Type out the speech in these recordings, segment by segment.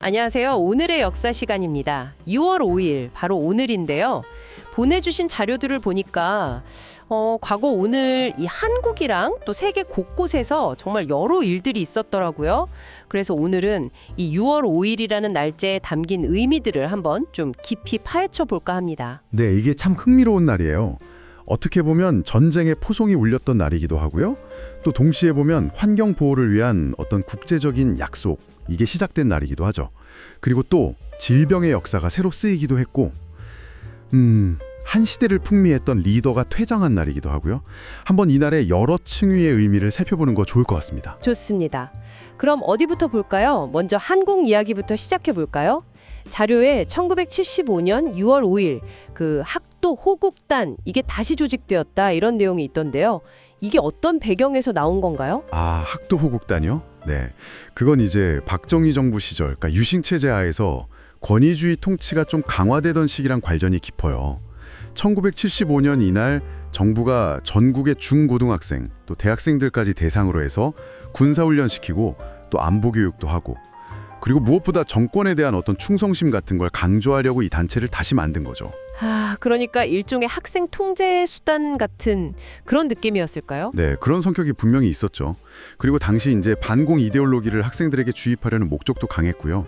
안녕하세요. 오늘의 역사 시간입니다. 6월 5일, 바로 오늘인데요. 보내주신 자료들을 보니까 과거 오늘 이 한국이랑 또 세계 곳곳에서 정말 여러 일들이 있었더라고요. 그래서 오늘은 이 6월 5일이라는 날짜에 담긴 의미들을 한번 좀 깊이 파헤쳐 볼까 합니다. 네, 이게 참 흥미로운 날이에요. 어떻게 보면 전쟁의 포송이 울렸던 날이기도 하고요. 또 동시에 보면 환경 보호를 위한 어떤 국제적인 약속, 이게 시작된 날이기도 하죠. 그리고 또 질병의 역사가 새로 쓰이기도 했고 한 시대를 풍미했던 리더가 퇴장한 날이기도 하고요. 한번 이날의 여러 층위의 의미를 살펴보는 거 좋을 것 같습니다. 좋습니다. 그럼 어디부터 볼까요? 먼저 한국 이야기부터 시작해 볼까요? 자료에 1975년 6월 5일 그 학도 호국단 이게 다시 조직되었다 이런 내용이 있던데요. 이게 어떤 배경에서 나온 건가요? 아, 학도 호국단이요? 네, 그건 이제 박정희 정부 시절, 그러니까 유신 체제 하에서 권위주의 통치가 좀 강화되던 시기랑 관련이 깊어요. 1975년 이날 정부가 전국의 중고등학생, 또 대학생들까지 대상으로 해서 군사훈련시키고 또 안보교육도 하고, 그리고 무엇보다 정권에 대한 어떤 충성심 같은 걸 강조하려고 이 단체를 다시 만든 거죠. 그러니까 일종의 학생 통제 수단 같은 그런 느낌이었을까요? 네, 그런 성격이 분명히 있었죠. 그리고 당시 이제 반공 이데올로기를 학생들에게 주입하려는 목적도 강했고요.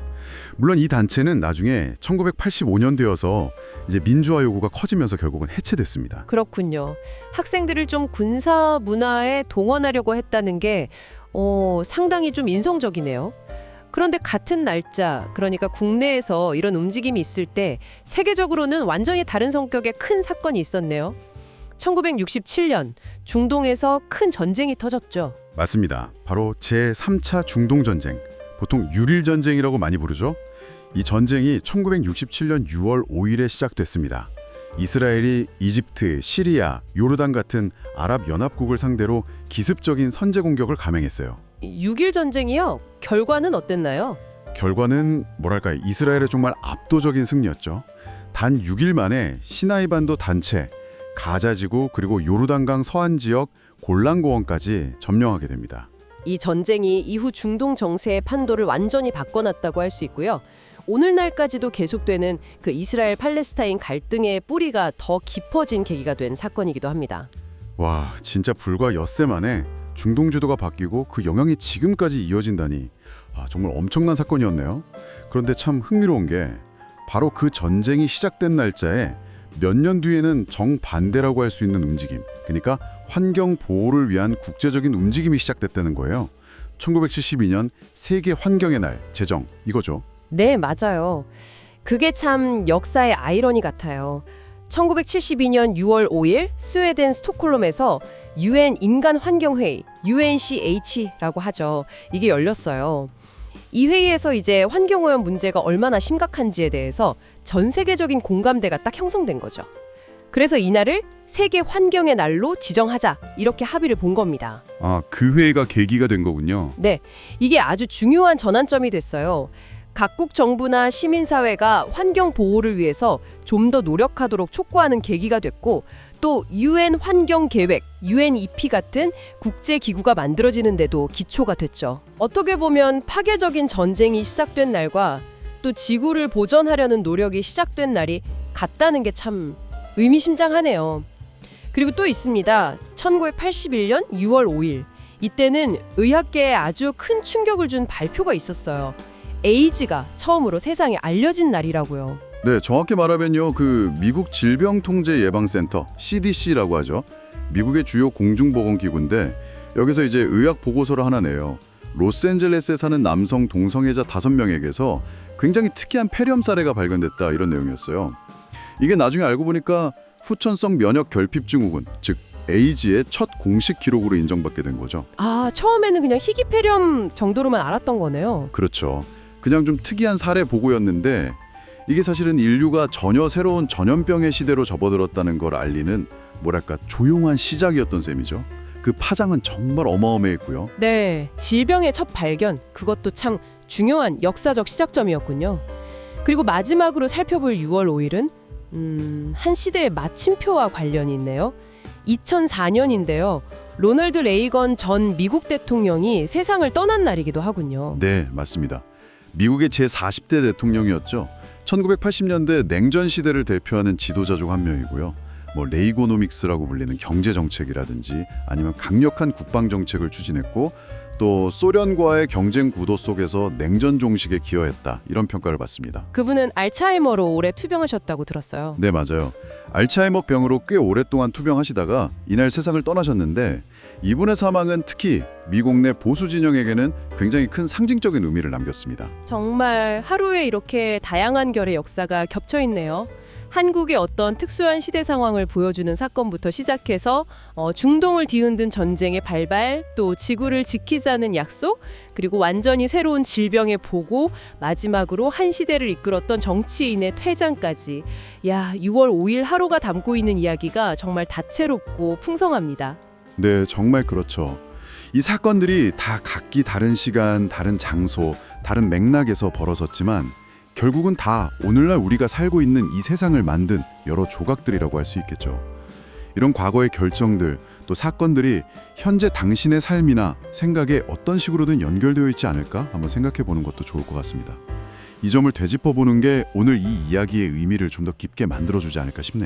물론 이 단체는 나중에 1985년 되어서 이제 민주화 요구가 커지면서 결국은 해체됐습니다. 그렇군요. 학생들을 좀 군사 문화에 동원하려고 했다는 게 상당히 좀 인성적이네요. 그런데 같은 날짜, 그러니까 국내에서 이런 움직임이 있을 때 세계적으로는 완전히 다른 성격의 큰 사건이 있었네요. 1967년 중동에서 큰 전쟁이 터졌죠. 맞습니다. 바로 제3차 중동전쟁, 보통 유릴전쟁이라고 많이 부르죠. 이 전쟁이 1967년 6월 5일에 시작됐습니다. 이스라엘이 이집트, 시리아, 요르단 같은 아랍 연합국을 상대로 기습적인 선제 공격을 감행했어요. 6일 전쟁이요? 결과는 어땠나요? 결과는 뭐랄까, 이스라엘의 정말 압도적인 승리였죠. 단 6일 만에 시나이 반도 단체, 가자지구 그리고 요르단강 서안 지역 골란고원까지 점령하게 됩니다. 이 전쟁이 이후 중동 정세의 판도를 완전히 바꿔놨다고 할 수 있고요. 오늘날까지도 계속되는 그 이스라엘 팔레스타인 갈등의 뿌리가 더 깊어진 계기가 된 사건이기도 합니다. 와, 진짜 불과 엿새 만에 중동 주도가 바뀌고 그 영향이 지금까지 이어진다니 정말 엄청난 사건이었네요. 그런데 참 흥미로운 게 바로 그 전쟁이 시작된 날짜에 몇 년 뒤에는 정반대라고 할 수 있는 움직임, 그러니까 환경 보호를 위한 국제적인 움직임이 시작됐다는 거예요. 1972년 세계 환경의 날 제정, 이거죠. 네, 맞아요. 그게 참 역사의 아이러니 같아요. 1972년 6월 5일 스웨덴 스톡홀름에서 UN 인간환경회의, UNCH라고 하죠. 이게 열렸어요. 이 회의에서 이제 환경오염 문제가 얼마나 심각한지에 대해서 전 세계적인 공감대가 딱 형성된 거죠. 그래서 이날을 세계 환경의 날로 지정하자 이렇게 합의를 본 겁니다. 그 회의가 계기가 된 거군요. 네, 이게 아주 중요한 전환점이 됐어요. 각국 정부나 시민사회가 환경 보호를 위해서 좀 더 노력하도록 촉구하는 계기가 됐고, 또 UN 환경계획, UNEP 같은 국제기구가 만들어지는 데도 기초가 됐죠. 어떻게 보면 파괴적인 전쟁이 시작된 날과 또 지구를 보전하려는 노력이 시작된 날이 같다는 게 참 의미심장하네요. 그리고 또 있습니다. 1981년 6월 5일. 이때는 의학계에 아주 큰 충격을 준 발표가 있었어요. 에이즈가 처음으로 세상에 알려진 날이라고요. 네, 정확히 말하면요, 그 미국 질병통제예방센터 CDC라고 하죠. 미국의 주요 공중보건기구인데 여기서 이제 의학 보고서를 하나 내요. 로스앤젤레스에 사는 남성 동성애자 5명에게서 굉장히 특이한 폐렴 사례가 발견됐다, 이런 내용이었어요. 이게 나중에 알고 보니까 후천성 면역 결핍 증후군, 즉 에이즈의 첫 공식 기록으로 인정받게 된 거죠. 처음에는 그냥 희귀폐렴 정도로만 알았던 거네요. 그렇죠. 그냥 좀 특이한 사례 보고였는데 이게 사실은 인류가 전혀 새로운 전염병의 시대로 접어들었다는 걸 알리는 뭐랄까 조용한 시작이었던 셈이죠. 그 파장은 정말 어마어마했고요. 네, 질병의 첫 발견, 그것도 참 중요한 역사적 시작점이었군요. 그리고 마지막으로 살펴볼 6월 5일은 한 시대의 마침표와 관련이 있네요. 2004년인데요. 로널드 레이건 전 미국 대통령이 세상을 떠난 날이기도 하군요. 네, 맞습니다. 미국의 제40대 대통령이었죠. 1980년대 냉전 시대를 대표하는 지도자 중 한 명이고요. 뭐 레이고노믹스라고 불리는 경제 정책이라든지 아니면 강력한 국방 정책을 추진했고 또 소련과의 경쟁 구도 속에서 냉전 종식에 기여했다. 이런 평가를 받습니다. 그분은 알츠하이머로 오래 투병하셨다고 들었어요. 네, 맞아요. 알츠하이머 병으로 꽤 오랫동안 투병하시다가 이날 세상을 떠나셨는데 이분의 사망은 특히 미국 내 보수 진영에게는 굉장히 큰 상징적인 의미를 남겼습니다. 정말 하루에 이렇게 다양한 결의 역사가 겹쳐 있네요. 한국의 어떤 특수한 시대 상황을 보여주는 사건부터 시작해서 중동을 뒤흔든 전쟁의 발발, 또 지구를 지키자는 약속, 그리고 완전히 새로운 질병의 보고, 마지막으로 한 시대를 이끌었던 정치인의 퇴장까지. 야, 6월 5일 하루가 담고 있는 이야기가 정말 다채롭고 풍성합니다. 네, 정말 그렇죠. 이 사건들이 다 각기 다른 시간, 다른 장소, 다른 맥락에서 벌어졌지만 결국은 다 오늘날 우리가 살고 있는 이 세상을 만든 여러 조각들이라고 할 수 있겠죠. 이런 과거의 결정들, 또 사건들이 현재 당신의 삶이나 생각에 어떤 식으로든 연결되어 있지 않을까 한번 생각해 보는 것도 좋을 것 같습니다. 이 점을 되짚어 보는 게 오늘 이 이야기의 의미를 좀 더 깊게 만들어주지 않을까 싶네요.